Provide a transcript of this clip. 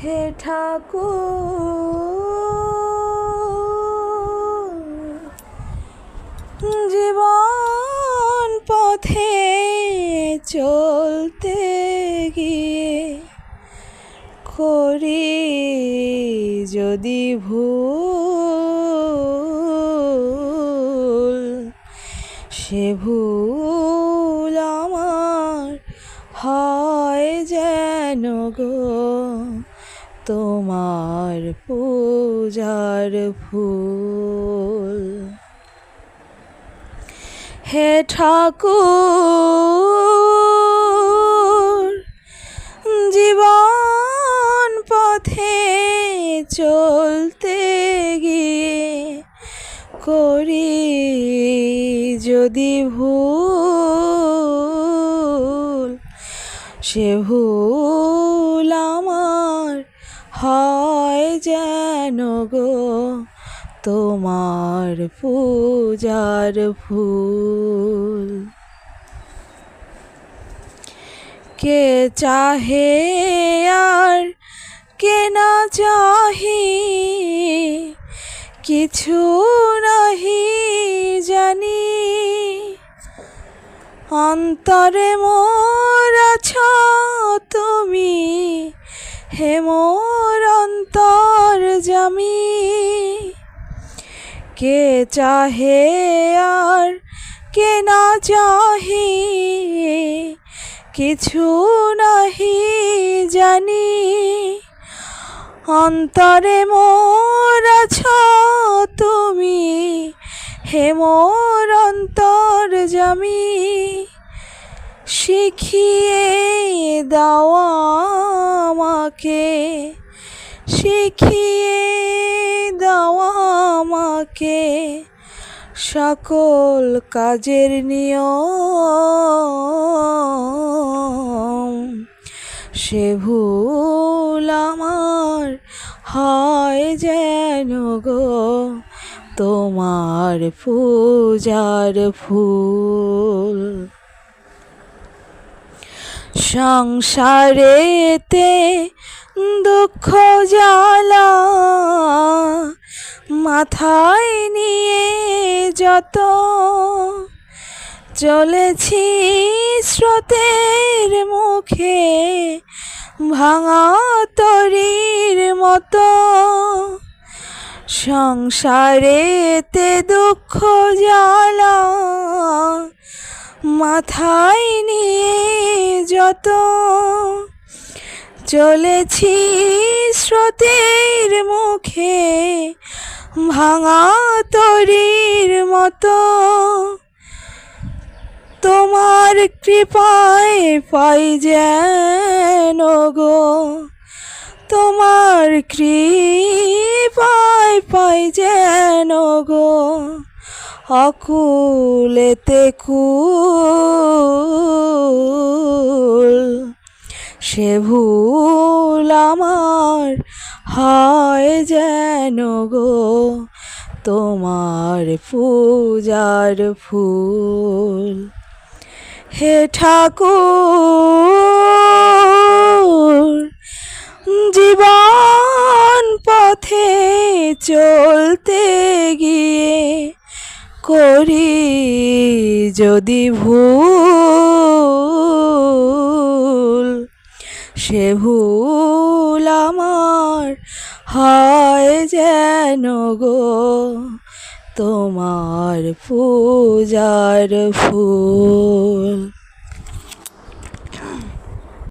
হে ঠাকুর, জীবন পথে চলতে গিয়ে করি যদি ভুল, সে ভুল আমার হয় যেন গো তোমার পূজার ফুল। হে ঠাকুর, জীবন পথে চলতে গিয়ে করি যদি ভুল, সে ভুল আমার হয় যেন গো তোমার পূজার ফুল। কে চাহে আর কে না চাহি কিছু নাহি জানি, অন্তরে মোর আছো তুমি, হে মোর অন্তর্যামী। কে চাহে আর কে না চাহি কিছু নাহি জানি, অন্তরে মোর আছো তুমি, হে মোর অন্তর্যামী। শিখিয়ে দাও আমাকে, শিখিয়ে দাও আমাকে সকল কাজের নিয়ম, সে ভুল আমার হয় যেন গো তোমার পূজার ফুল। সংসারেতে দুঃখ জ্বালা মাথায় নিয়ে যত চলেছি স্রোতের মুখে ভাঙা তরীর মতো, সংসারেতে দুঃখ জ্বালা মাথায় নিয়ে যত চলেছি স্রোতের মুখে ভাঙা তরীর মতো, তোমার কৃপায় পাই যেন গো, তোমার কৃপায় পাই যেন গো অকুলেতে কুল, সে ভুল আমার হয় যেন গো তোমার পূজার ফুল। হে ঠাকুর, জীবন পথে চলতে গিয়ে করি যদি ভুল, সে ভুল আমার হয় যেন গো তোমার পূজার ফুল।